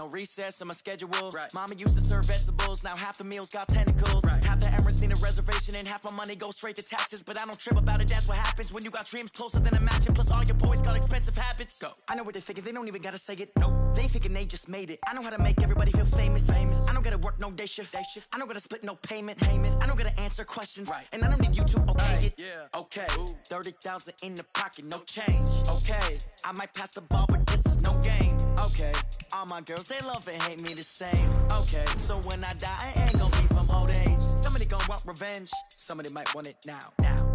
No recess in my schedule. Right. Mama used to serve vegetables, now half the meals got tentacles. Right. Half the Emirates need a reservation and half my money goes straight to taxes. But I don't trip about it, that's what happens when you got dreams closer than a match. And plus all your boys got expensive habits. Go. I know what they're thinking, they don't even gotta say it. No, they thinking they just made it. I know how to make everybody feel famous. I don't gotta work no day shift. I don't gotta split no payment. I don't gotta answer questions. Right. And I don't need you to okay it. Yeah. Okay. 30,000 in the pocket, no change. Okay. I might pass the ball, but this is no game. Okay. All my girls, they love and hate me the same. Okay. So when I die, I ain't gonna be from old age. Somebody gon' want revenge. Somebody might want it now.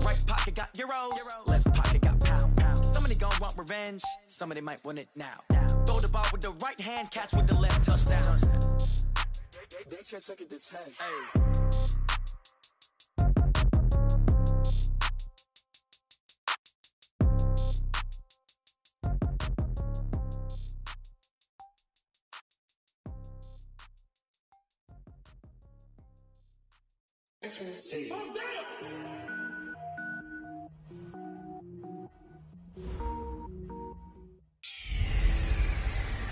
Right pocket got euros. Left pocket got pounds. Somebody gon' want revenge. Somebody might want it now. Throw the ball with the right hand, catch with the left, touchdown. They check it to 10. Hey.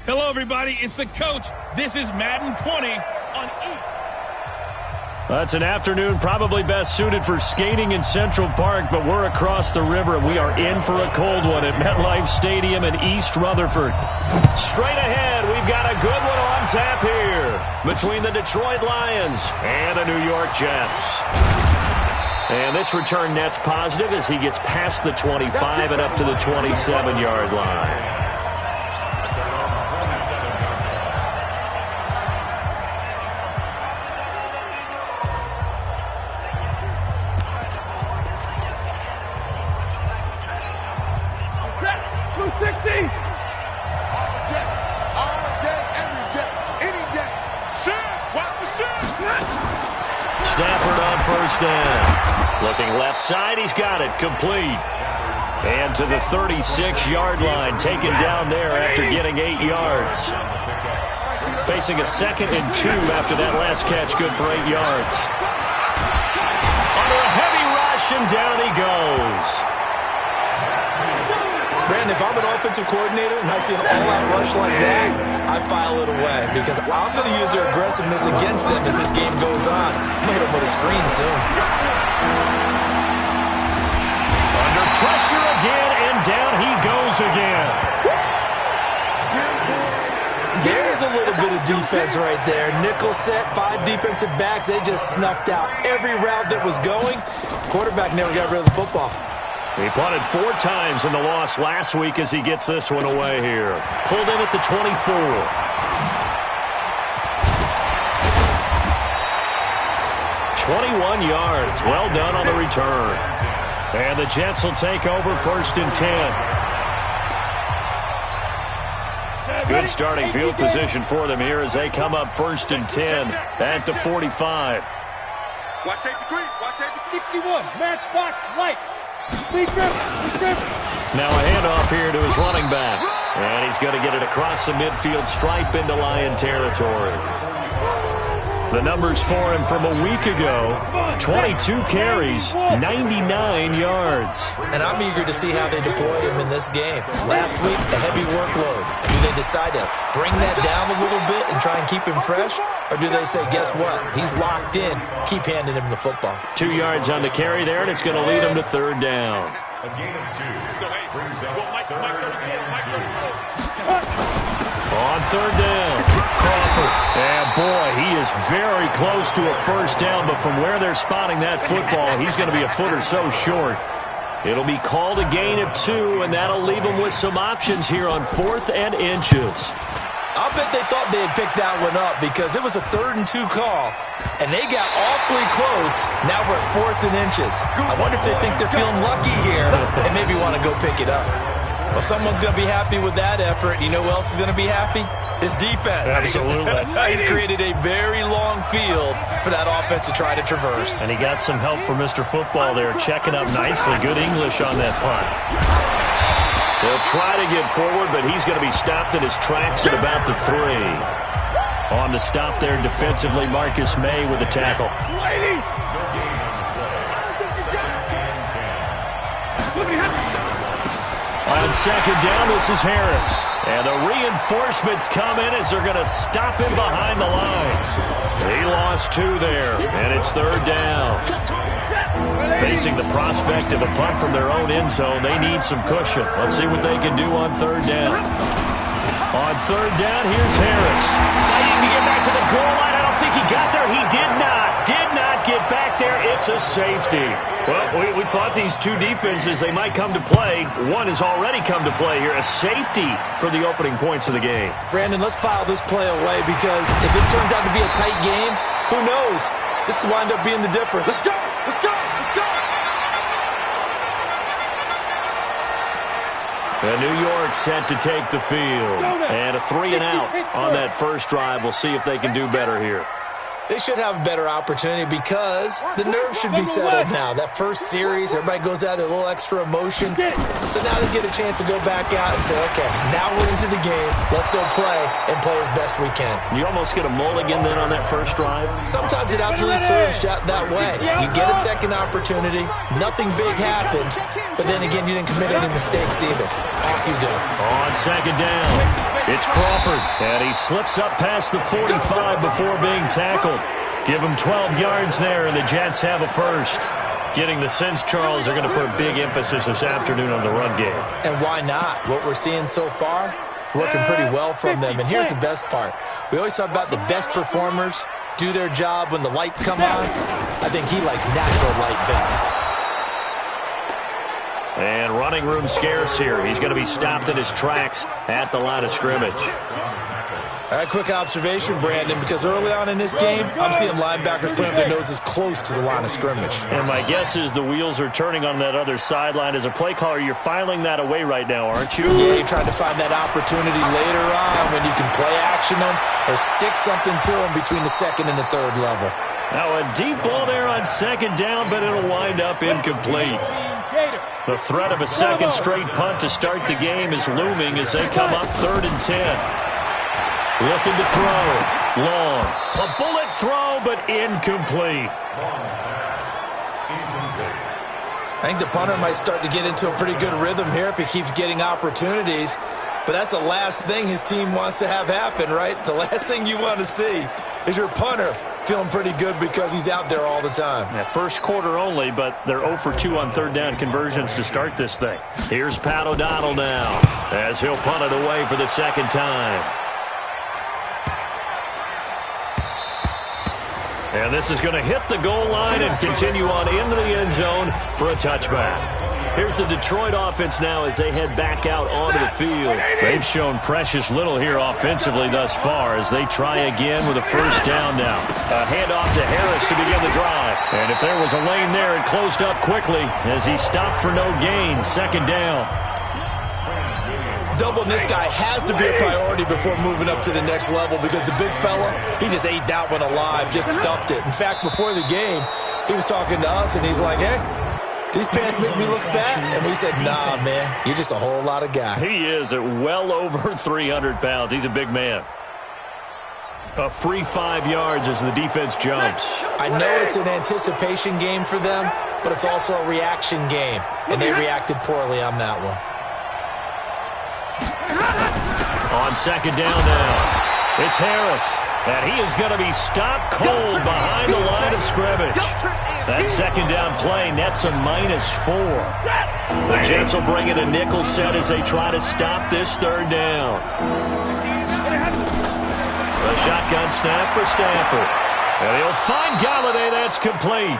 Hello, everybody. It's the coach. This is Madden 20 on E. That's an afternoon probably best suited for skating in Central Park, but we're across the river, and we are in for a cold one at MetLife Stadium in East Rutherford. Straight ahead, we've got a good one on tap here between the Detroit Lions and the New York Jets. And this return net's positive as he gets past the 25 and up to the 27-yard line. Stafford on first down. Looking left side, he's got it, complete. And to the 36-yard line, taken down there after getting 8 yards. Facing a 2nd and 2 after that last catch, good for 8 yards. Under a heavy rush, and down he goes. Brandon, if I'm an offensive coordinator and I see an all-out rush like that, I file it away because I'm going to use their aggressiveness against them as this game goes on. I'm going to hit them with a screen soon. Under pressure again, and down he goes again. There's a little bit of defense right there. Nickel set, 5 defensive backs. They just snuffed out every route that was going. Quarterback never got rid of the football. He punted 4 times in the loss last week as he gets this one away here. Pulled in at the 24. 21 yards. Well done on the return. And the Jets will take over 1st and 10. Good starting field position for them here as they come up 1st and 10 at the 45. Watch safety green. Watch safety 61. Matchbox lights. Now a handoff here to his running back. And he's going to get it across the midfield stripe into Lion territory. The numbers for him from a week ago, 22 carries, 99 yards. And I'm eager to see how they deploy him in this game. Last week, a heavy workload. Do they decide to bring that down a little bit and try and keep him fresh? Or do they say, guess what? He's locked in. Keep handing him the football. 2 yards on the carry there, and it's going to lead him to 3rd down. A gain of 2. Let's go, hey. Mike 34. On 3rd down, Crawford. And boy, he is very close to a 1st down, but from where they're spotting that football, he's going to be a foot or so short. It'll be called a gain of 2, and that'll leave them with some options here on 4th and inches. I'll bet they thought they had picked that one up because it was a 3rd and 2 call, and they got awfully close. Now we're at 4th and inches. I wonder if they think they're feeling lucky here and maybe want to go pick it up. Well, someone's going to be happy with that effort. You know who else is going to be happy? His defense. Absolutely. He's created a very long field for that offense to try to traverse. And he got some help from Mr. Football there, checking up nicely. Good English on that punt. He'll try to get forward, but he's going to be stopped in his tracks at about the 3. On the stop there defensively, Marcus May with the tackle. On 2nd down, this is Harris. And the reinforcements come in as they're going to stop him behind the line. He lost 2 there, and it's 3rd down. Facing the prospect of a punt from their own end zone, they need some cushion. Let's see what they can do on 3rd down. On 3rd down, here's Harris. Fighting to get back to the goal line. I don't think he got there. He did not get back there. It's a safety. Well, we thought these 2 defenses, they might come to play. One has already come to play here. A safety for the opening points of the game. Brandon, let's file this play away because if it turns out to be a tight game, who knows? This could wind up being the difference. Let's go! Let's go! Let's go! And New York set to take the field. And a 3 and out on that first drive. We'll see if they can do better here. They should have a better opportunity because the nerves should be settled now. That first series, everybody goes out there, a little extra emotion. So now they get a chance to go back out and say, okay, now we're into the game. Let's go play and play as best we can. You almost get a mulligan then on that first drive? Sometimes it absolutely serves that way. You get a second opportunity. Nothing big happened. But then again, you didn't commit any mistakes either. Off you go. On 2nd down, it's Crawford. And he slips up past the 45 before being tackled. Give him 12 yards there, and the Jets have a first. Getting the sense, Charles, they're going to put a big emphasis this afternoon on the run game. And why not? What we're seeing so far is working pretty well from them. And here's the best part. We always talk about the best performers do their job when the lights come on. I think he likes natural light best. And running room scarce here. He's going to be stopped in his tracks at the line of scrimmage. All right, quick observation, Brandon, because early on in this game, I'm seeing linebackers putting up their noses close to the line of scrimmage. And my guess is the wheels are turning on that other sideline. As a play caller, you're filing that away right now, aren't you? Yeah, you're trying to find that opportunity later on when you can play action them or stick something to them between the 2nd and the 3rd level. Now a deep ball there on 2nd down, but it'll wind up incomplete. The threat of a 2nd straight punt to start the game is looming as they come up 3rd and 10. Looking to throw. Long. A bullet throw, but incomplete. I think the punter might start to get into a pretty good rhythm here if he keeps getting opportunities. But that's the last thing his team wants to have happen, right? The last thing you want to see is your punter feeling pretty good because he's out there all the time. Yeah, first quarter only, but they're 0 for 2 on 3rd down conversions to start this thing. Here's Pat O'Donnell now as he'll punt it away for the 2nd time. And this is going to hit the goal line and continue on into the end zone for a touchback. Here's the Detroit offense now as they head back out onto the field. They've shown precious little here offensively thus far as they try again with a 1st down now. A handoff to Harris to begin the drive. And if there was a lane there, it closed up quickly as he stopped for no gain. 2nd down. Doubling this guy has to be a priority before moving up to the next level because the big fella, he just ate that one alive, just stuffed it. In fact, before the game, he was talking to us, and he's like, hey, these pants make me look fat. And we said, nah, man, you're just a whole lot of guy. He is at well over 300 pounds. He's a big man. A free 5 yards as the defense jumps. I know it's an anticipation game for them, but it's also a reaction game, and they reacted poorly on that one. On 2nd down now, it's Harris, and he is going to be stopped cold behind the line of scrimmage. That 2nd down play nets a -4. The Jets will bring in a nickel set as they try to stop this 3rd down. A shotgun snap for Stafford, and he'll find Galladay. That's complete.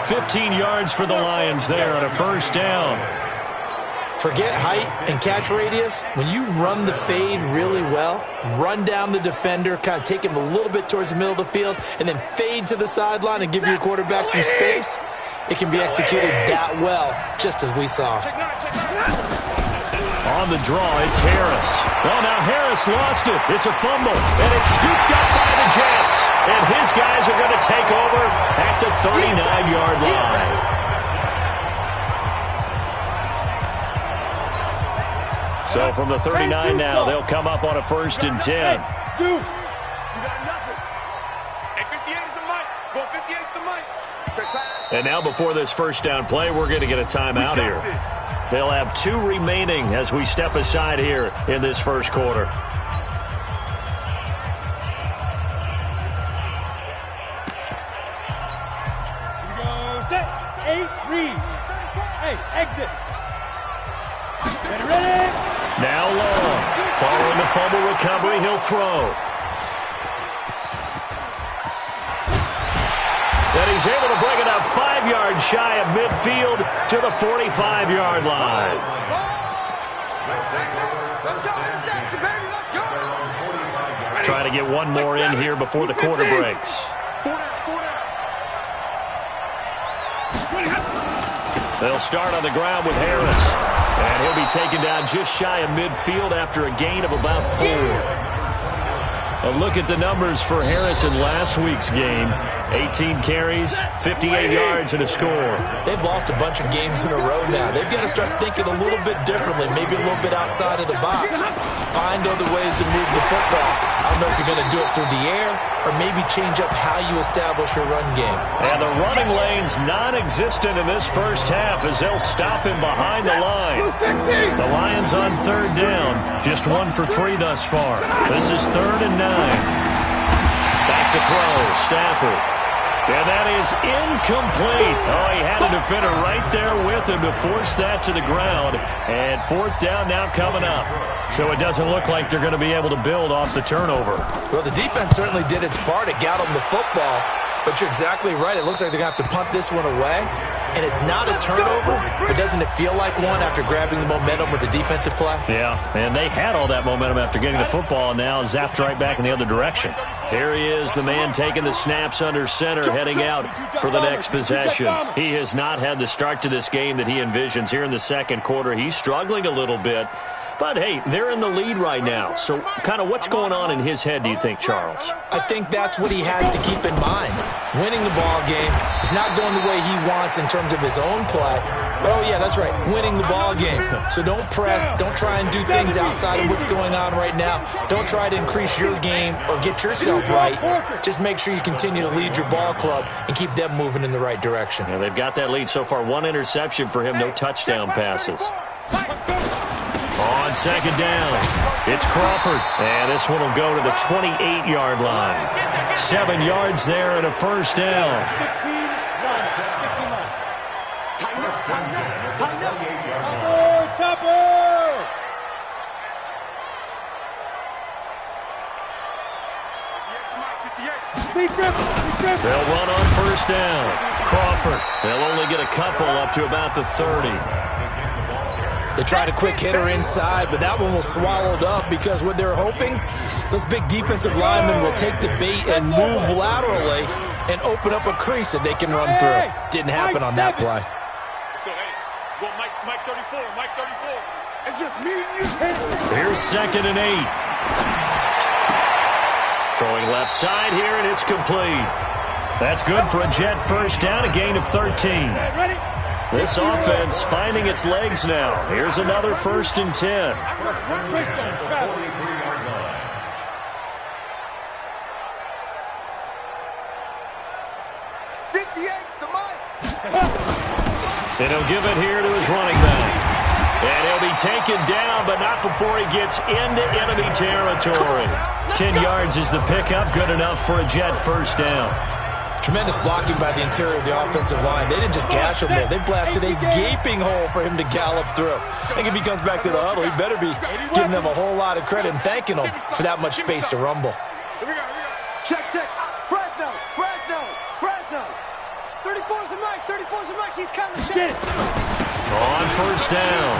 15 yards for the Lions there on a 1st down. Forget height and catch radius. When you run the fade really well, run down the defender, kind of take him a little bit towards the middle of the field, and then fade to the sideline and give your quarterback some space, it can be executed that well, just as we saw. On the draw, it's Harris. Well, now Harris lost it. It's a fumble, and it's scooped up by the Jets. And his guys are going to take over at the 39-yard line. So from the 39 now, they'll come up on a 1st and 10. You got nothing. Hey, 58's the mic. Go 58's the mic. And now before this 1st down play, we're going to get a timeout here. They'll have 2 remaining as we step aside here in this first quarter. Here we go. Set. 8, read. Hey, exit. Ready. Now long. Following the fumble recovery, he'll throw. And he's able to bring it up 5 yards shy of midfield to the 45-yard line. Trying to get one more in here before the quarter breaks. They'll start on the ground with Harris. And he'll be taken down just shy of midfield after a gain of about 4. A look at the numbers for Harris in last week's game. 18 carries, 58 yards, and a score. They've lost a bunch of games in a row now. They've got to start thinking a little bit differently, maybe a little bit outside of the box. Find other ways to move the football. I don't know if you're going to do it through the air or maybe change up how you establish your run game. And the running lane's non-existent in this first half as they'll stop him behind the line. The Lions on 3rd down, just 1 for 3 thus far. This is 3rd and 9. Back to throw, Stafford. And that is incomplete. Oh, he had a defender right there with him to force that to the ground. And 4th down now coming up. So it doesn't look like they're going to be able to build off the turnover. Well, the defense certainly did its part. It got them the football. But you're exactly right. It looks like they're going to have to punt this one away. And it's not a turnover, but doesn't it feel like one after grabbing the momentum with the defensive play? Yeah, and they had all that momentum after getting the football, and now zapped right back in the other direction. Here he is, the man taking the snaps under center, heading out for the next possession. He has not had the start to this game that he envisions here in the second quarter. He's struggling a little bit. But, hey, they're in the lead right now. So kind of what's going on in his head, do you think, Charles? I think that's what he has to keep in mind. Winning the ball game is not going the way he wants in terms of his own play. But, oh, yeah, that's right, winning the ball game. So don't press. Don't try and do things outside of what's going on right now. Don't try to increase your game or get yourself right. Just make sure you continue to lead your ball club and keep them moving in the right direction. Yeah, they've got that lead so far. 1 interception for him, no touchdown passes. On 2nd down, it's Crawford. And this one will go to the 28-yard line. 7 yards there and a 1st down. They'll run on 1st down. Crawford. They'll only get a couple up to about the 30. They tried a quick hitter inside, but that one was swallowed up because what they're hoping, those big defensive linemen will take the bait and move laterally and open up a crease that they can run through. Didn't happen on that play. Let's go, hey. Go, Mike 34, Mike 34. It's just me and you. Here's 2nd and 8. Throwing left side here, and it's complete. That's good for a Jet 1st down, a gain of 13. This offense finding its legs now. Here's another 1st and 10. And he'll give it here to his running back. And he'll be taken down, but not before he gets into enemy territory. 10 yards is the pickup, good enough for a Jet 1st down. Tremendous blocking by the interior of the offensive line. They didn't just gash him there. They blasted a gaping hole for him to gallop through. I think if he comes back to the huddle, he better be giving them a whole lot of credit and thanking them for that much space to rumble. Here we go. Check. Fresno. 34's the Mike. 34's the Mike. He's coming. Check. On 1st down,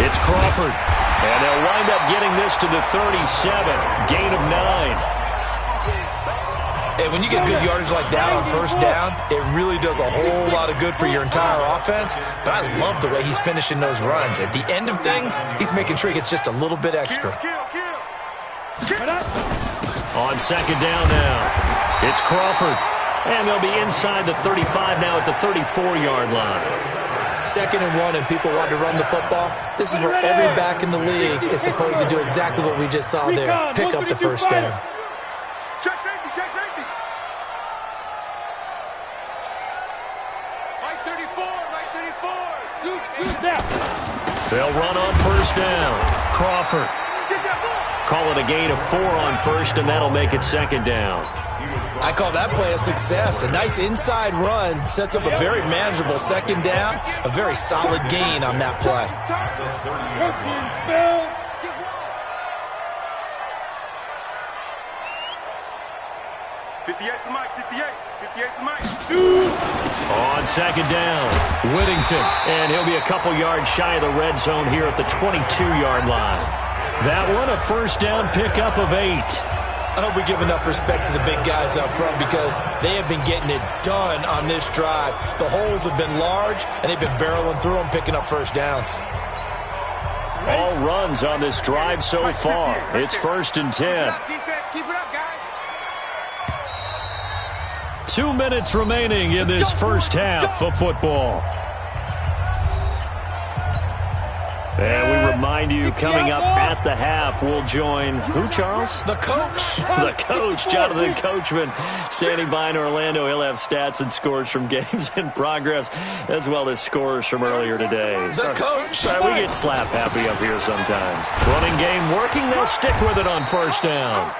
it's Crawford. And they'll wind up getting this to the 37. Gain of 9. And when you get good yardage like that on 1st down, it really does a whole lot of good for your entire offense. But I love the way he's finishing those runs. At the end of things, he's making sure he gets just a little bit extra. On 2nd down now, it's Crawford. And they'll be inside the 35 now at the 34-yard line. 2nd and 1, and people want to run the football. This is where every back in the league is supposed to do exactly what we just saw there. Pick up the 1st down. Check safety. Mike 34. Shoot down. They'll run on first down. Crawford. Call it a gain of 4 on first, and that'll make it second down. I call that play a success. A nice inside run sets up a very manageable second down. A very solid gain on that play. 58 to Mike, 58 to Mike. On second down, Whittington. And he'll be a couple yards shy of the red zone here at the 22-yard line. That one, a first down pickup of 8. I hope we give enough respect to the big guys up front because they have been getting it done on this drive. The holes have been large, and they've been barreling through them, picking up first downs. All runs on this drive so far. It's first and 10. Keep it up, guys. 2 minutes remaining in this first half of football. And we remind you, coming up at the half, we'll join who, Charles? The coach. The coach, Jonathan Coachman, standing by in Orlando. He'll have stats and scores from games in progress, as well as scores from earlier today. The coach. Sorry, we get slap happy up here sometimes. Running game working. They'll stick with it on first down.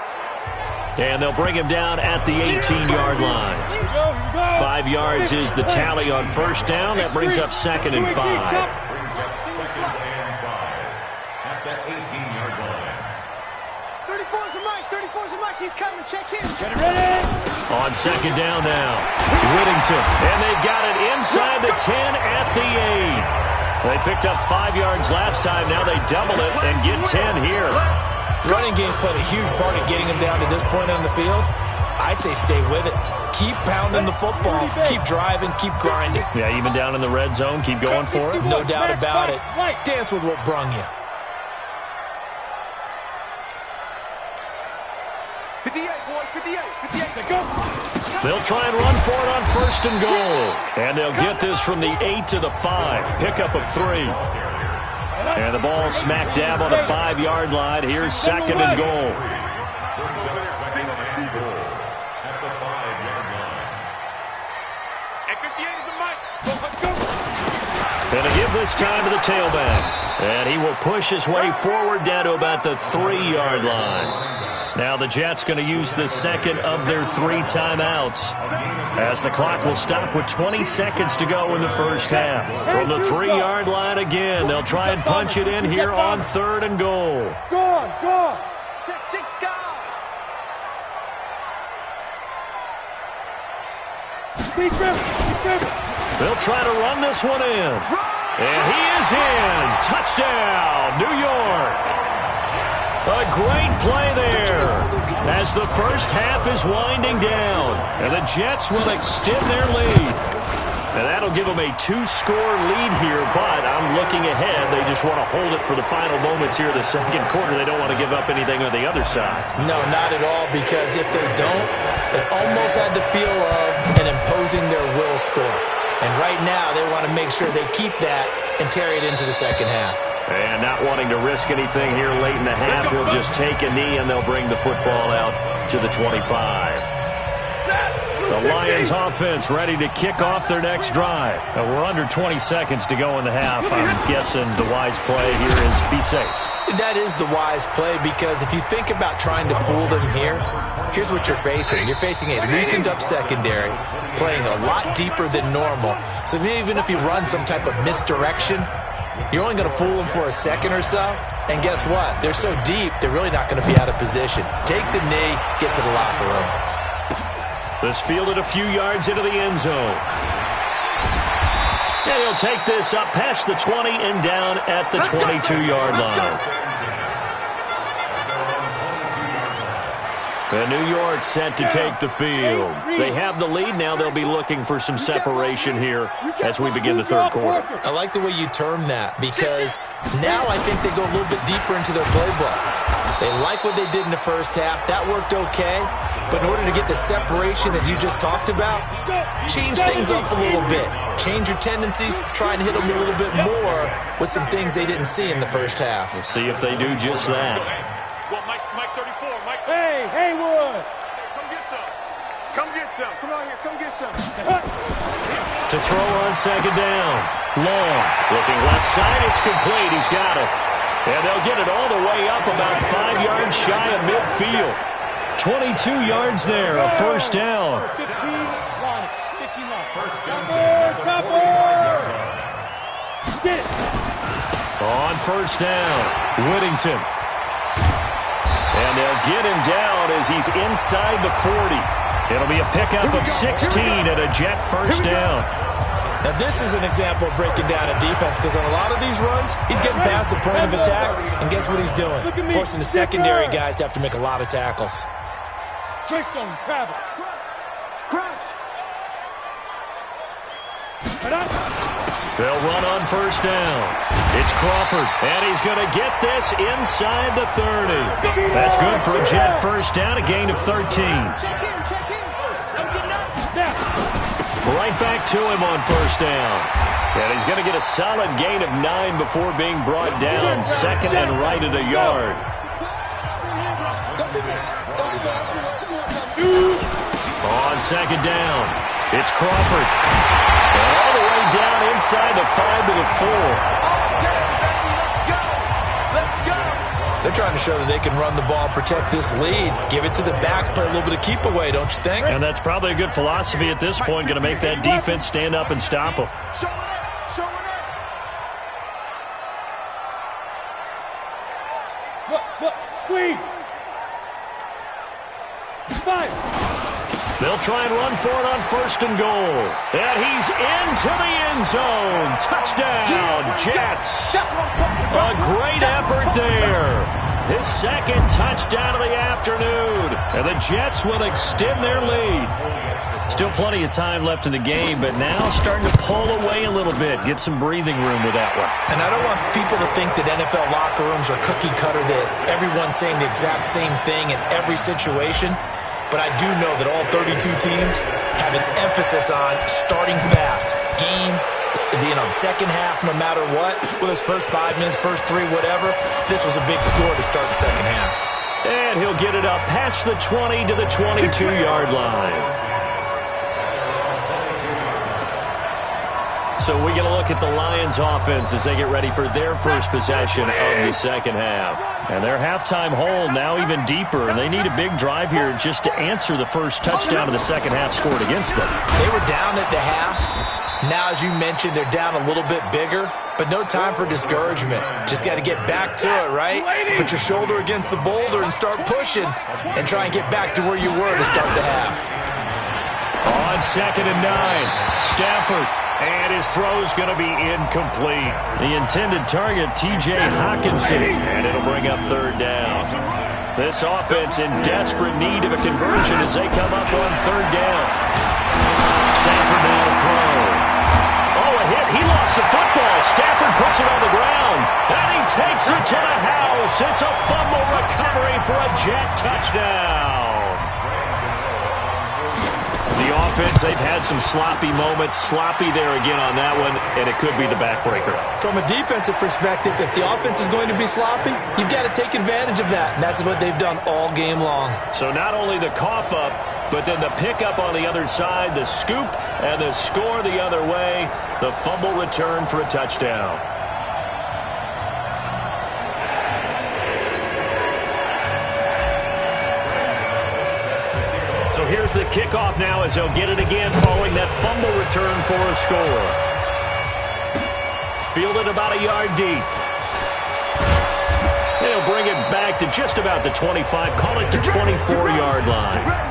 And they'll bring him down at the 18-yard line. 5 yards is the tally on first down. That brings up second and 5. At that 18-yard line. 34's the Mike. He's coming. Check him. Get it ready. On second down now, Whittington. And they've got it inside the 10 at the 8. They picked up 5 yards last time. Now they double it and get 10 here. Running game's played a huge part in getting them down to this point on the field. I say stay with it. Keep pounding the football. Keep driving. Keep grinding. Yeah, even down in the red zone, keep going for it. No doubt about it. Dance with what brung you. 58, boys, 58. Go. They'll try and run for it on first and goal. And they'll get this from the 8 to the 5. Pickup of 3. And the ball smack dab on the 5-yard line. Here's second and goal. Single receiver at the 5-yard line. And 58 is a Mike. Go. And to give this time to the tailback. And he will push his way forward down to about the 3-yard line. Now the Jets going to use the second of their 3 timeouts, as the clock will stop with 20 seconds to go in the first half. From the 3-yard line again, they'll try and punch it in here on third and goal. Go on. Check 6 down. Keep him. They'll try to run this one in. And he is in. Touchdown, New York. A great play there as the first half is winding down. And the Jets will extend their lead. And that'll give them a 2-score lead here, but I'm looking ahead. They just want to hold it for the final moments here of the second quarter. They don't want to give up anything on the other side. No, not at all, because if they don't, it almost had the feel of an imposing their will score. And right now, they want to make sure they keep that and carry it into the second half. And not wanting to risk anything here late in the half, he'll just take a knee and they'll bring the football out to the 25. The Lions offense ready to kick off their next drive. We're under 20 seconds to go in the half. I'm guessing the wise play here is be safe. That is the wise play, because if you think about trying to fool them here, here's what you're facing. You're facing a loosened up secondary, playing a lot deeper than normal. So even if you run some type of misdirection, you're only going to fool them for a second or so. And guess what? They're so deep, they're really not going to be out of position. Take the knee, get to the locker room. This fielded a few yards into the end zone. And he'll take this up past the 20 and down at the 22-yard line. And New York set to take the field. They have the lead now. They'll be looking for some separation here as we begin the third quarter. I like the way you term that, because now I think they go a little bit deeper into their playbook. They like what they did in the first half. That worked okay. But in order to get the separation that you just talked about, change things up a little bit. Change your tendencies. Try and hit them a little bit more with some things they didn't see in the first half. We'll see if they do just that. Well, Mike 34. Mike. Hey, Haywood. Come get some. Come get some. Come on here. Come get some. To throw on second down. Long. Looking left side. It's complete. He's got it. And they'll get it all the way up about 5 yards shy of midfield. 22 yards there, a first down. 15 line. 15 line. First down. Get it. On first down, Whittington. And they'll get him down as he's inside the 40. It'll be a pickup of 16 and a Jet first down. Now, this is an example of breaking down a defense because on a lot of these runs, he's getting past the point of attack, and guess what he's doing? Forcing the secondary guys to have to make a lot of tackles. Trickstone, travel. Crouch. They'll run on first down. It's Crawford, and he's going to get this inside the 30. That's good for a Jet first down, a gain of 13. Check in. I'm getting up. Right back to him on first down. And he's going to get a solid gain of 9 before being brought down. Second and right at a yard. On second down, it's Crawford. And all the way down inside the 5 to the 4. They're trying to show that they can run the ball, protect this lead, give it to the backs, play a little bit of keep away, don't you think? And that's probably a good philosophy at this point, going to make that defense stand up and stop them. Look, squeeze. 5. They'll try and run for it on first and goal. And he's into the end zone. Touchdown, Jets. A great effort there. His second touchdown of the afternoon. And the Jets will extend their lead. Still plenty of time left in the game, but now starting to pull away a little bit. Get some breathing room with that one. And I don't want people to think that NFL locker rooms are cookie cutter, that everyone's saying the exact same thing in every situation. But I do know that all 32 teams have an emphasis on starting fast. Game, the second half, no matter what, whether it's first 5 minutes, first 3, whatever, this was a big score to start the second half. And he'll get it up past the 20 to the 22-yard line. So we get a look at the Lions offense as they get ready for their first possession of the second half. And their halftime hole now even deeper, and they need a big drive here just to answer the first touchdown of the second half scored against them. They were down at the half. Now, as you mentioned, they're down a little bit bigger, but no time for discouragement. Just got to get back to it, right? Put your shoulder against the boulder and start pushing and try and get back to where you were to start the half. On second and 9, Stafford. And his throw's going to be incomplete. The intended target, T.J. Hawkinson. And it'll bring up third down. This offense in desperate need of a conversion as they come up on third down. Stafford now to throw. Oh, a hit. He lost the football. Stafford puts it on the ground. And he takes it to the house. It's a fumble recovery for a Jet touchdown. The offense, they've had some sloppy moments. Sloppy there again on that one, and it could be the backbreaker. From a defensive perspective, if the offense is going to be sloppy, you've got to take advantage of that, and that's what they've done all game long. So not only the cough up, but then the pickup on the other side, the scoop, and the score the other way, the fumble return for a touchdown. So here's the kickoff now as they'll get it again following that fumble return for a score. Fielded about a yard deep. They'll bring it back to just about the 25, call it the 24-yard line.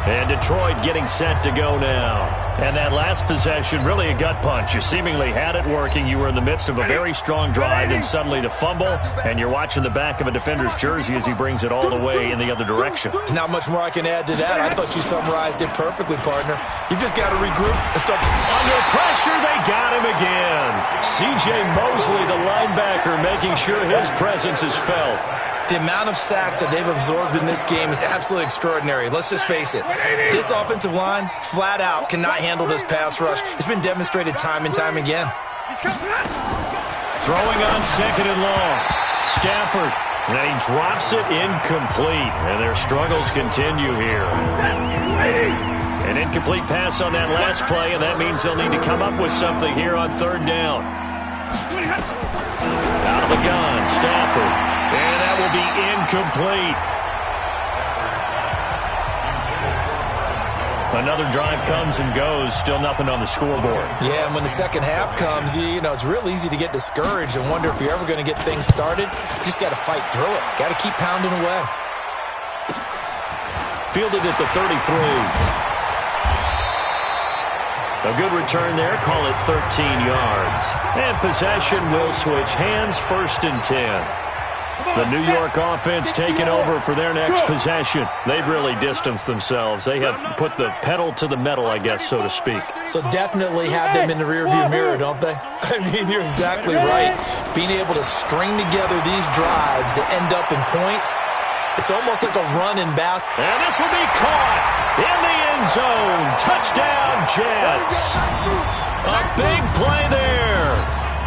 And Detroit getting set to go now. And that last possession, really a gut punch. You seemingly had it working. You were in the midst of a very strong drive, and suddenly the fumble, and you're watching the back of a defender's jersey as he brings it all the way in the other direction. There's not much more I can add to that. I thought you summarized it perfectly, partner. You've just got to regroup and start. Under pressure, they got him again. C.J. Mosley, the linebacker, making sure his presence is felt. The amount of sacks that they've absorbed in this game is absolutely extraordinary. Let's just face it. This offensive line, flat out, cannot handle this pass rush. It's been demonstrated time and time again. Throwing on second and long. Stafford, and he drops it incomplete. And their struggles continue here. An incomplete pass on that last play, and that means they'll need to come up with something here on third down. Out of the gun, Stafford. And that will be incomplete. Another drive comes and goes. Still nothing on the scoreboard. Yeah, and when the second half comes, you know, it's real easy to get discouraged and wonder if you're ever going to get things started. You just got to fight through it. Got to keep pounding away. Fielded at the 33. A good return there. Call it 13 yards. And possession will switch hands, 1st and 10. The New York offense taking over for their next possession. They've really distanced themselves. They have put the pedal to the metal, I guess, so to speak. So definitely have them in the rearview mirror, don't they? I mean, you're exactly right. Being able to string together these drives that end up in points, it's almost like a run in basketball. And this will be caught in the end zone. Touchdown, Jets. A big play there.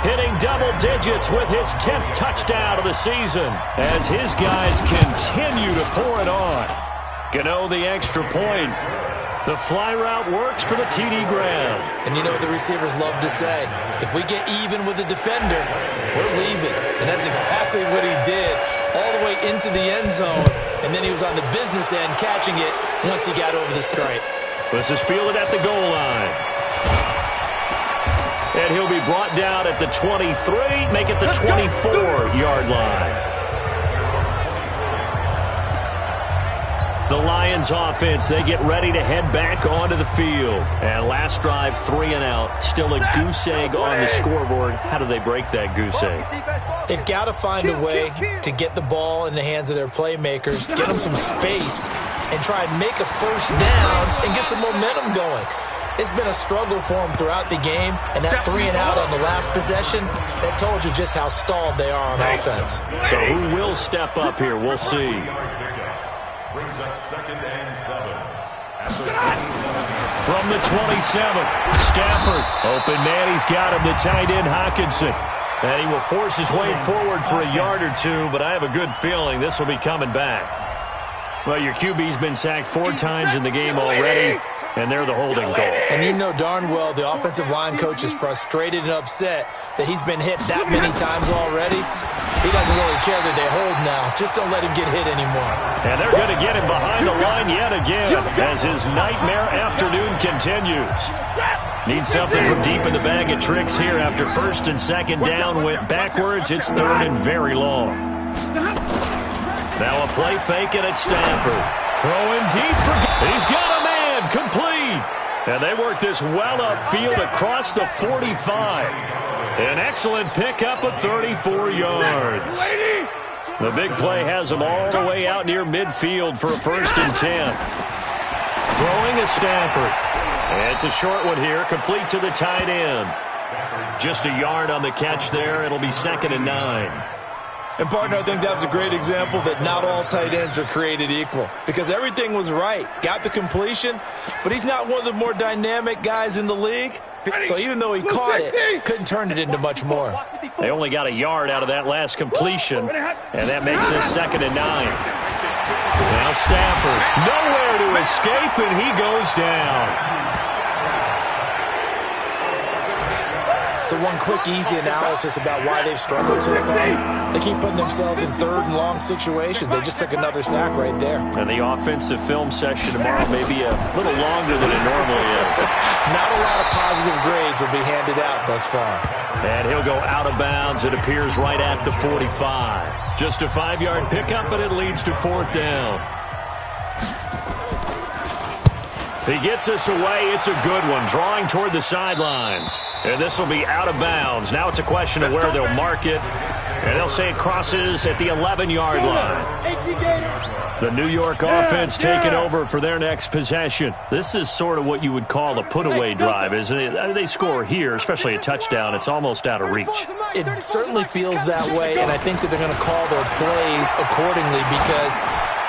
Hitting double digits with his 10th touchdown of the season as his guys continue to pour it on. Gano the extra point. The fly route works for the TD grab. And you know what the receivers love to say? If we get even with the defender, we're leaving. And that's exactly what he did all the way into the end zone. And then he was on the business end catching it once he got over the stripe. This is fielded at the goal line. And he'll be brought down at the 23, make it the 24-yard line. The Lions offense, they get ready to head back onto the field. And last drive, 3 and out. Still a goose egg on the scoreboard. How do they break that goose egg? They've got to find a way to get the ball in the hands of their playmakers, get them some space, and try and make a first down and get some momentum going. It's been a struggle for them throughout the game, and that 3 and out on the last possession, that told you just how stalled they are on offense. So who will step up here? We'll see. Brings up 2nd and 7. From the 27, Stafford. Open man, he's got him, the tight end Hawkinson. And he will force his way forward for a yard or two, but I have a good feeling this will be coming back. Well, your QB's been sacked 4 times in the game already, and they're the holding goal. And you know darn well the offensive line coach is frustrated and upset that he's been hit that many times already. He doesn't really care that they hold now. Just don't let him get hit anymore. And they're going to get him behind the line yet again as his nightmare afternoon continues. Need something from deep in the bag of tricks here after 1st and 2nd down. Went backwards. It's 3rd and very long. Now a play fake, and it's Stafford. Throwing deep for... He's got a man. Complete. And they work this well upfield across the 45. An excellent pickup of 34 yards. The big play has them all the way out near midfield for a 1st and 10. Throwing is Stafford. And it's a short one here, complete to the tight end. Just a yard on the catch there. It'll be 2nd and 9. And, partner, I think that was a great example that not all tight ends are created equal. Because everything was right. Got the completion, but he's not one of the more dynamic guys in the league. So even though he caught it, couldn't turn it into much more. They only got a yard out of that last completion, and that makes this 2nd and 9. Now Stafford, nowhere to escape, and he goes down. So one quick, easy analysis about why they've struggled so far. They keep putting themselves in 3rd and long situations. They just took another sack right there. And the offensive film session tomorrow may be a little longer than it normally is. Not a lot of positive grades will be handed out thus far. And he'll go out of bounds. It appears right at the 45. Just a 5-yard pickup, but it leads to 4th down. He gets us away. It's a good one. Drawing toward the sidelines. And this will be out of bounds. Now it's a question of where they'll mark it. And they'll say it crosses at the 11-yard line. The New York offense taking over for their next possession. This is sort of what you would call a put-away drive, isn't it? They score here, especially a touchdown. It's almost out of reach. It certainly feels that way, and I think that they're going to call their plays accordingly because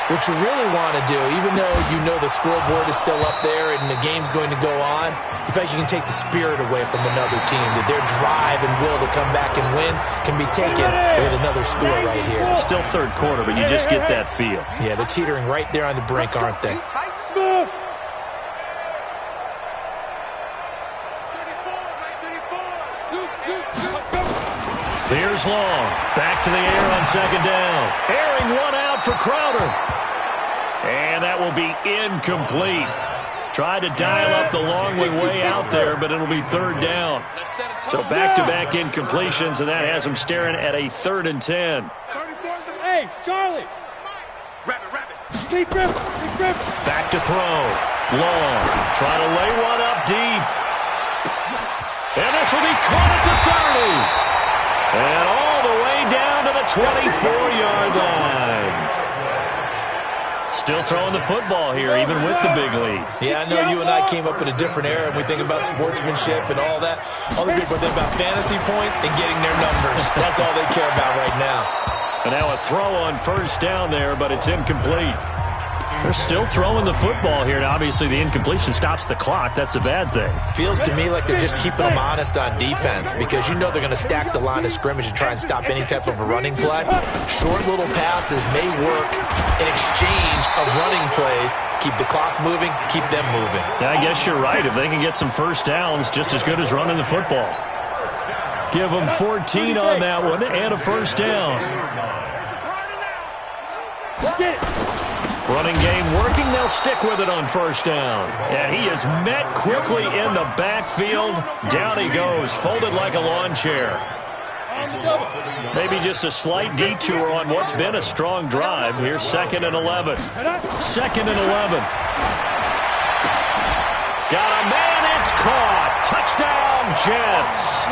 what you really want to do, even though you know the scoreboard is still up there and the game's going to go on, in fact, you can take the spirit away from another team, that their drive and will to come back and win can be taken with another score right here. Still 3rd quarter, but you just get that feel. Yeah, they're teetering right there on the brink, aren't they? Here's Long. Back to the air on second down. Airing one out for Crowder. And that will be incomplete. Tried to dial up the long way out there, but it'll be third down. So back-to-back incompletions, and that has them staring at a 3rd and 10. Hey, Charlie. Deep grip. Back to throw. Long. Trying to lay one up deep. And this will be caught at the 30. And all the way down to the 24-yard line. Still throwing the football here, even with the big lead. Yeah, I know you and I came up in a different era, and we think about sportsmanship and all that. Other people think about fantasy points and getting their numbers. That's all they care about right now. And now a throw on first down there, but it's incomplete. They're still throwing the football here, and obviously the incompletion stops the clock. That's a bad thing. Feels to me like they're just keeping them honest on defense because you know they're going to stack the line of scrimmage and try and stop any type of a running play. Short little passes may work in exchange of running plays. Keep the clock moving, keep them moving. Yeah, I guess you're right. If they can get some first downs, just as good as running the football. Give them 14 on that one and a first down. Running game working. They'll stick with it on first down. And he is met quickly in the backfield. Down he goes, folded like a lawn chair. Maybe just a slight detour on what's been a strong drive. Here's 2nd and 11. 2nd and 11. Got a man, it's caught. Touchdown, Jets.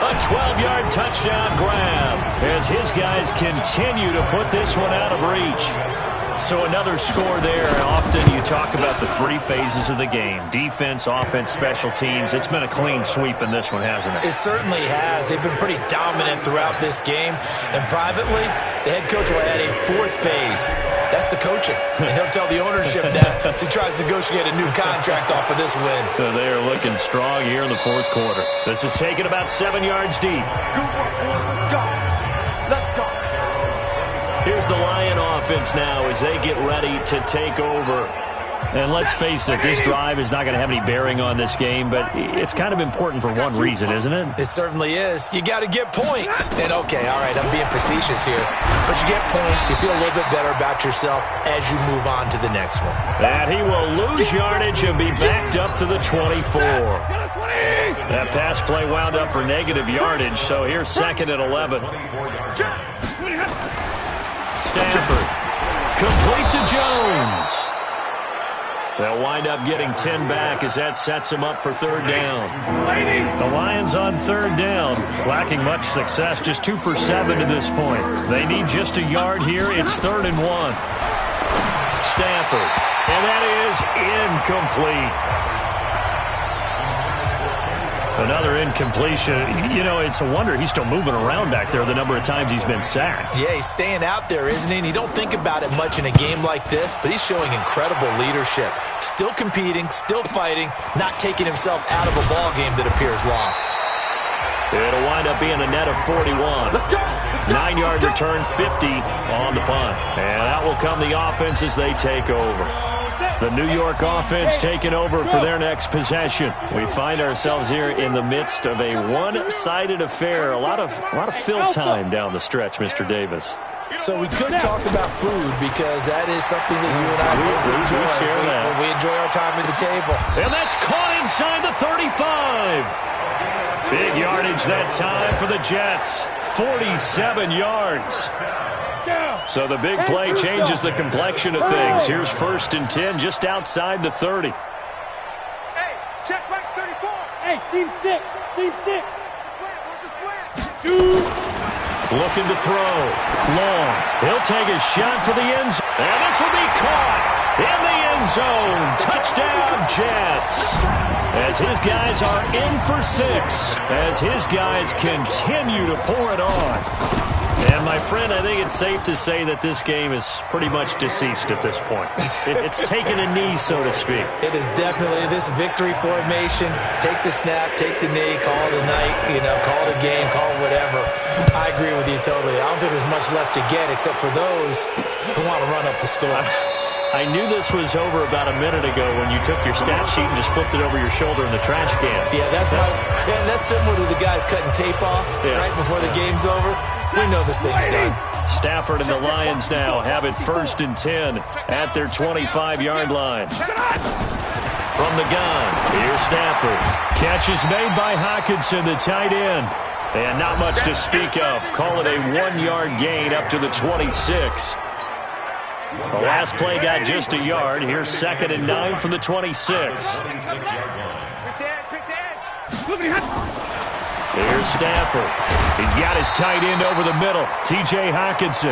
A 12-yard touchdown grab as his guys continue to put this one out of reach. So another score there. Often you talk about the 3 phases of the game. Defense, offense, special teams. It's been a clean sweep in this one, hasn't it? It certainly has. They've been pretty dominant throughout this game. And privately, the head coach will add a 4th phase. That's the coaching. And he'll tell the ownership that as he tries to negotiate a new contract off of this win. So they are looking strong here in the 4th quarter. This is taken about 7 yards deep. Let's go. Here's the Lion offense now as they get ready to take over. And let's face it, this drive is not going to have any bearing on this game, but it's kind of important for one reason, isn't it? It certainly is. You got to get points. And okay, all right, I'm being facetious here, but you get points, you feel a little bit better about yourself as you move on to the next one. And he will lose yardage and be backed up to the 24. That pass play wound up for negative yardage, so here's 2nd and 11. Stafford, complete to Jones. They'll wind up getting 10 back as that sets him up for 3rd down. The Lions on 3rd down, lacking much success, just 2 for 7 to this point. They need just a yard here. It's 3rd and 1. Stafford, and that is incomplete. Another incompletion. You know, it's a wonder he's still moving around back there the number of times he's been sacked. Yeah, he's staying out there, isn't he? And you don't think about it much in a game like this, but he's showing incredible leadership. Still competing, still fighting, not taking himself out of a ball game that appears lost. It'll wind up being a net of 41. 9-yard return, 50 on the punt. And out will come the offense as they take over. The New York offense taking over for their next possession. We find ourselves here in the midst of a one-sided affair. A lot of fill time down the stretch, Mr. Davis. So we could talk about food because that is something that you and I enjoy. We share that. We enjoy our time at the table. And that's caught inside the 35. Big yardage that time for the Jets. 47 yards. So the big play changes the complexion of things. Here's 1st and 10 just outside the 30. Hey, check back 34. Hey, seam 6. Seam 6. Shoot. Looking to throw. Long. He'll take a shot for the end zone. And this will be caught in the end zone. Touchdown, Jets. As his guys are in for 6. As his guys continue to pour it on. And, my friend, I think it's safe to say that this game is pretty much deceased at this point. It's taken a knee, so to speak. It is definitely this victory formation. Take the snap, take the knee, call it a night, call it a game, call it whatever. I agree with you totally. I don't think there's much left to get except for those who want to run up the score. I knew this was over about a minute ago when you took your stat sheet and just flipped it over your shoulder in the trash can. Yeah, that's similar to the guys cutting tape off right before the game's over. We know this thing's done. Stafford and the Lions now have it 1st and 10 at their 25-yard line. From the gun, here's Stafford. Catch is made by Hockenson, the tight end. And not much to speak of. Call it a 1-yard gain up to the 26. The last play got just a yard. Here's 2nd and 9 from the 26. Here's Stafford. He's got his tight end over the middle, T.J. Hockenson.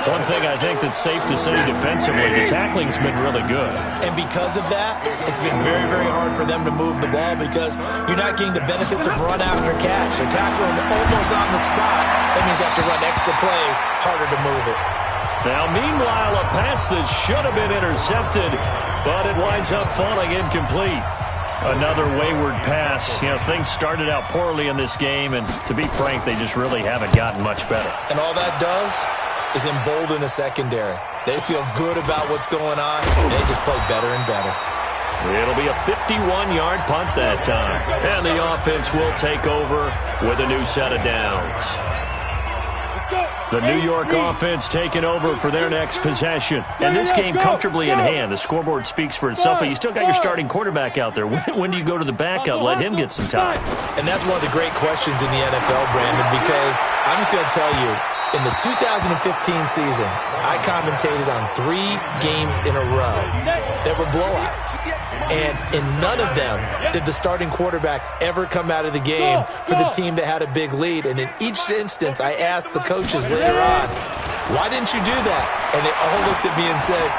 One thing I think that's safe to say defensively, the tackling's been really good. And because of that, it's been very, very hard for them to move the ball because you're not getting the benefits of run after catch. They tackle them almost on the spot. That means you have to run extra plays, harder to move it. Now, meanwhile, a pass that should have been intercepted, but it winds up falling incomplete. Another wayward pass. You know, things started out poorly in this game, and to be frank, they just really haven't gotten much better. And all that does is embolden a secondary. They feel good about what's going on, and they just play better and better. It'll be a 51-yard punt that time. And the offense will take over with a new set of downs. The New York offense taking over for their next possession. And this game comfortably in hand. The scoreboard speaks for itself, but you still got your starting quarterback out there. When do you go to the backup? Let him get some time. And that's one of the great questions in the NFL, Brandon, because I'm just going to tell you, in the 2015 season, I commentated on 3 games in a row that were blowouts. And in none of them did the starting quarterback ever come out of the game for the team that had a big lead. And in each instance, I asked the coaches later on, why didn't you do that? And they all looked at me and said,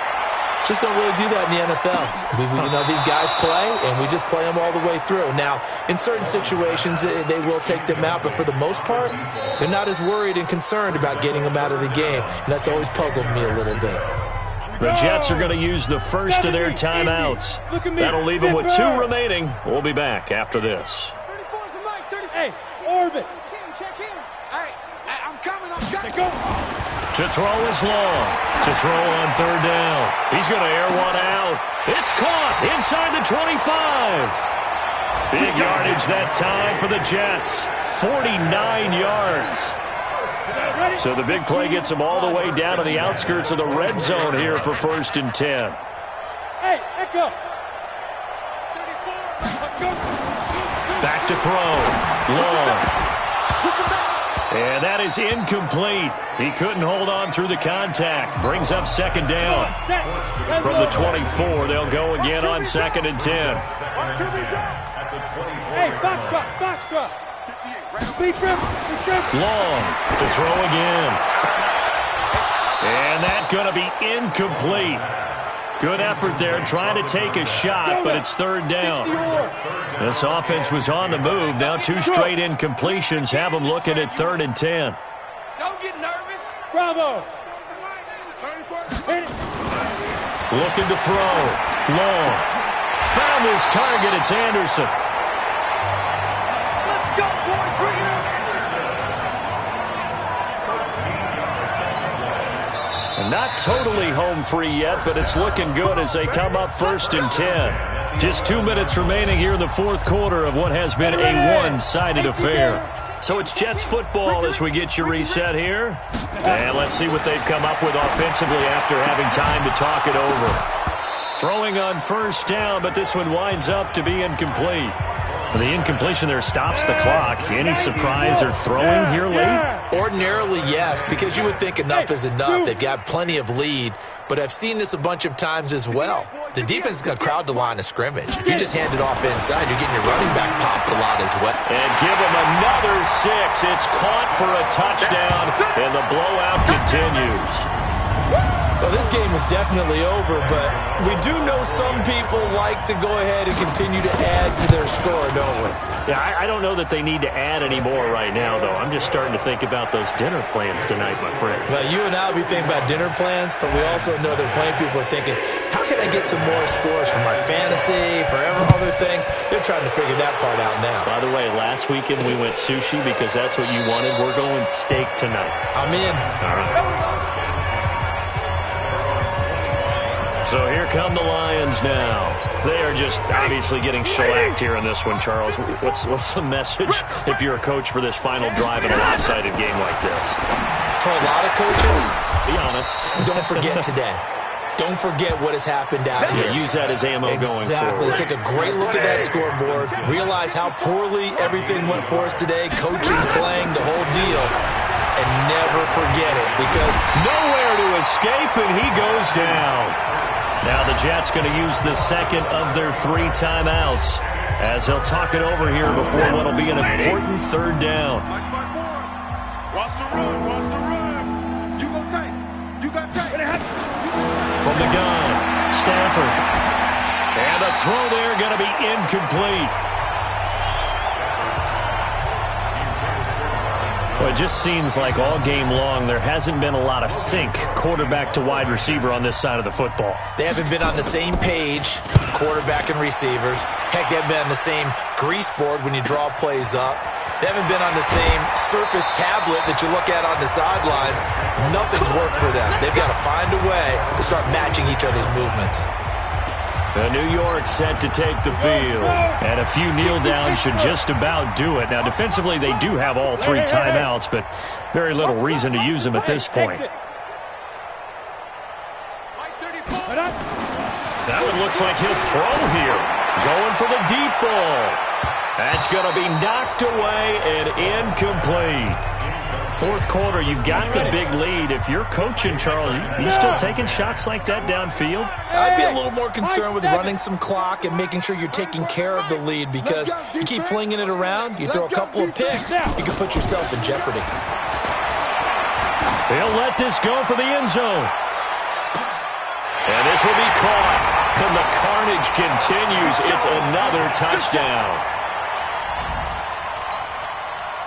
just don't really do that in the NFL. You know, these guys play, and we just play them all the way through. Now, in certain situations, they will take them out, but for the most part, they're not as worried and concerned about getting them out of the game, and that's always puzzled me a little bit. The Jets are going to use the first of their timeouts. That'll leave them with 2 remaining. We'll be back after this. Hey, Orbit. Check in. Hey, I'm coming. Go. To throw is long. To throw on 3rd down. He's going to air one out. It's caught inside the 25. Big yardage that time for the Jets. 49 yards. So the big play gets them all the way down to the outskirts of the red zone here for 1st and 10. Hey, Echo. Back to throw. Long. And that is incomplete. He couldn't hold on through the contact. Brings up 2nd down. From the 24, they'll go again on 2nd and 10. Hey, box drop. Long to throw again. And that's going to be incomplete. Good effort there, trying to take a shot, but it's 3rd down. This offense was on the move. Now 2 straight incompletions have them looking at 3rd and 10. Don't get nervous. Bravo. Looking to throw. Long. Found his target. It's Anderson. Let's go, boys. Bring it up. Not totally home free yet, but it's looking good as they come up 1st and 10. Just 2 minutes remaining here in the 4th quarter of what has been a one-sided affair. So it's Jets football as we get you reset here. And let's see what they've come up with offensively after having time to talk it over. Throwing on 1st down, but this one winds up to be incomplete. The incompletion there stops the clock. Any surprise they're throwing here late? Ordinarily, yes, because you would think enough is enough. They've got plenty of lead, but I've seen this a bunch of times as well. The defense is going to crowd the line of scrimmage. If you just hand it off inside, you're getting your running back popped a lot as well. And give him another 6. It's caught for a touchdown, and the blowout continues. Well, this game is definitely over, but we do know some people like to go ahead and continue to add to their score, don't we? Yeah, I don't know that they need to add any more right now, though. I'm just starting to think about those dinner plans tonight, my friend. Well, you and I will be thinking about dinner plans, but we also know that plenty of people are thinking, how can I get some more scores for my fantasy, for other things? They're trying to figure that part out now. By the way, last weekend we went sushi because that's what you wanted. We're going steak tonight. I'm in. All right. So here come the Lions now. They are just obviously getting shellacked here in this one, Charles. What's the message if you're a coach for this final drive in a lopsided game like this? For a lot of coaches, be honest, don't forget today. Don't forget what has happened out here. Use that as ammo going forward. Exactly. Take a great look at that scoreboard. Realize how poorly everything went for us today. Coaching, playing, the whole deal. And never forget it, because nowhere to escape, and he goes down. Now the Jets going to use the second of their 3 timeouts as they'll talk it over here before what will be an important third down. Watch the run. You go tight. You got tight. From the gun, Stafford. And the throw there going to be incomplete. Well, it just seems like all game long there hasn't been a lot of sync quarterback to wide receiver on this side of the football. They haven't been on the same page, quarterback and receivers. Heck, they haven't been on the same grease board when you draw plays up. They haven't been on the same Surface tablet that you look at on the sidelines. Nothing's worked for them. They've got to find a way to start matching each other's movements. New York set to take the field, and a few kneel downs should just about do it. Now, defensively, they do have all 3 timeouts, but very little reason to use them at this point. That one looks like he'll throw here. Going for the deep ball. That's going to be knocked away and incomplete. Fourth quarter, you've got the big lead. If you're coaching, Charles, you still taking shots like that downfield? I'd be a little more concerned with running some clock and making sure you're taking care of the lead, because you keep flinging it around, you throw a couple of picks, you can put yourself in jeopardy. They'll let this go for the end zone. And this will be caught. And the carnage continues. It's another touchdown.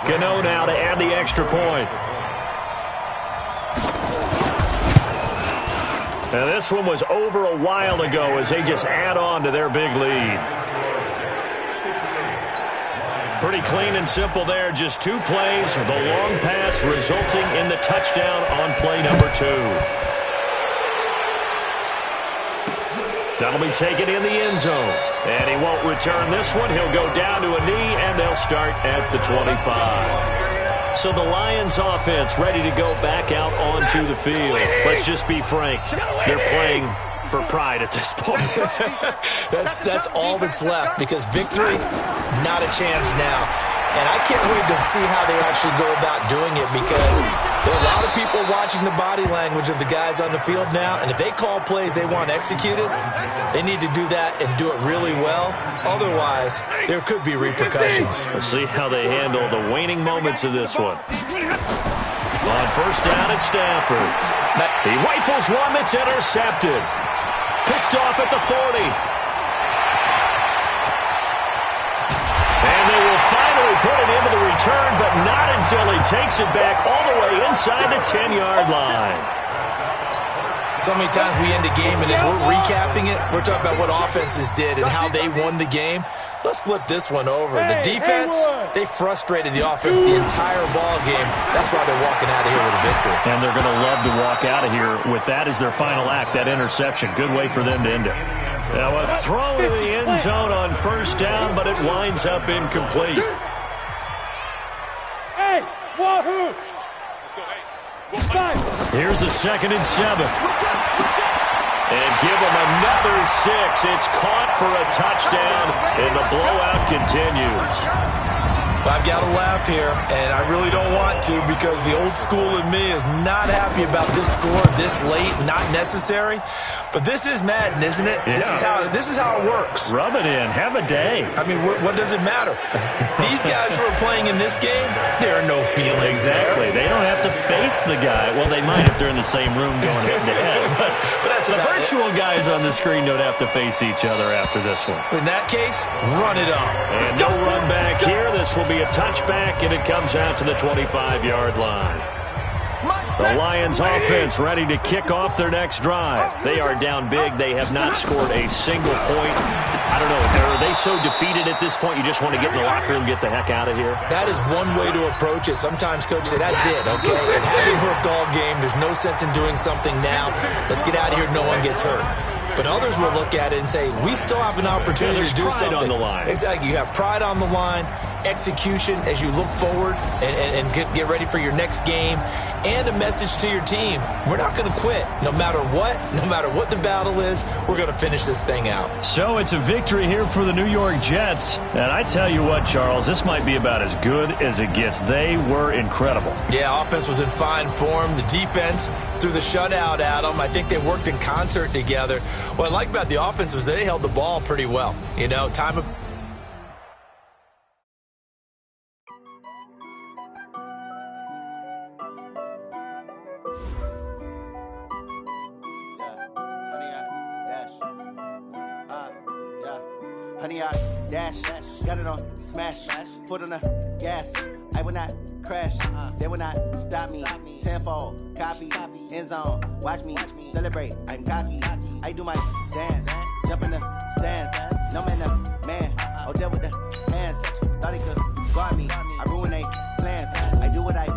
Gano now to add the extra point. Now this one was over a while ago as they just add on to their big lead. Pretty clean and simple there. Just 2 plays. The long pass resulting in the touchdown on play number 2. That'll be taken in the end zone. And he won't return this one. He'll go down to a knee, and they'll start at the 25. So the Lions offense ready to go back out onto the field. Let's just be frank. They're playing for pride at this point. That's all that's left, because victory, not a chance now. And I can't wait to see how they actually go about doing it, because there are a lot of people watching the body language of the guys on the field now, and if they call plays they want executed, they need to do that and do it really well. Otherwise, there could be repercussions. We'll see how they handle the waning moments of this one. On first down, it's Stafford. He rifles one that's intercepted. Picked off at the 40. And they will finally put it into the return, but not until he takes it back all the way inside the 10-yard line. So many times we end a game, and as we're recapping it, we're talking about what offenses did and how they won the game. Let's flip this one over. The defense, they frustrated the offense the entire ball game. That's why they're walking out of here with a victory. And they're going to love to walk out of here with that as their final act, that interception. Good way for them to end it. Now a throw to the end zone on first down, but it winds up incomplete. Hey, wahoo! Here's a 2nd and 7. And give them another 6. It's caught for a touchdown, and the blowout continues. I've got to laugh here, and I really don't want to, because the old school in me is not happy about this score this late, not necessary. But this is Madden, isn't it? Yeah. This is how it works. Rub it in. Have a day. I mean, what does it matter? These guys who are playing in this game, there are no feelings Exactly. there. They don't have to face the guy. Well, they might if they're in the same room going head-to-head. But that's the about virtual guys on the screen don't have to face each other after this one. In that case, run it up. And no run back here. This will be a touchback, and it comes out to the 25-yard line. The Lions offense ready to kick off their next drive. They are down big. They have not scored a single point. I don't know. Are they so defeated at this point you just want to get in the locker room and get the heck out of here? That is one way to approach it. Sometimes coaches say, that's it, okay? It hasn't worked all game. There's no sense in doing something now. Let's get out of here. No one gets hurt. But others will look at it and say, we still have an opportunity to do pride something. on the line. Exactly. You have pride on the line, execution as you look forward and get ready for your next game, and a message to your team. We're not going to quit. No matter what the battle is, we're going to finish this thing out. So it's a victory here for the New York Jets. And I tell you what, Charles, this might be about as good as it gets. They were incredible. Yeah, offense was in fine form. The defense threw the shutout at them. I think they worked in concert together. What I like about the offense was they held the ball pretty well. You know, time of... Honey, I dash, got it on smash, foot on the gas. I will not crash, they will not stop me. Tenfold, copy, end zone, watch me celebrate. I'm cocky, I do my dance, jump in the stands. No man, the man, oh, deal with the hands. Thought he could guard me, I ruin they plans. I do what I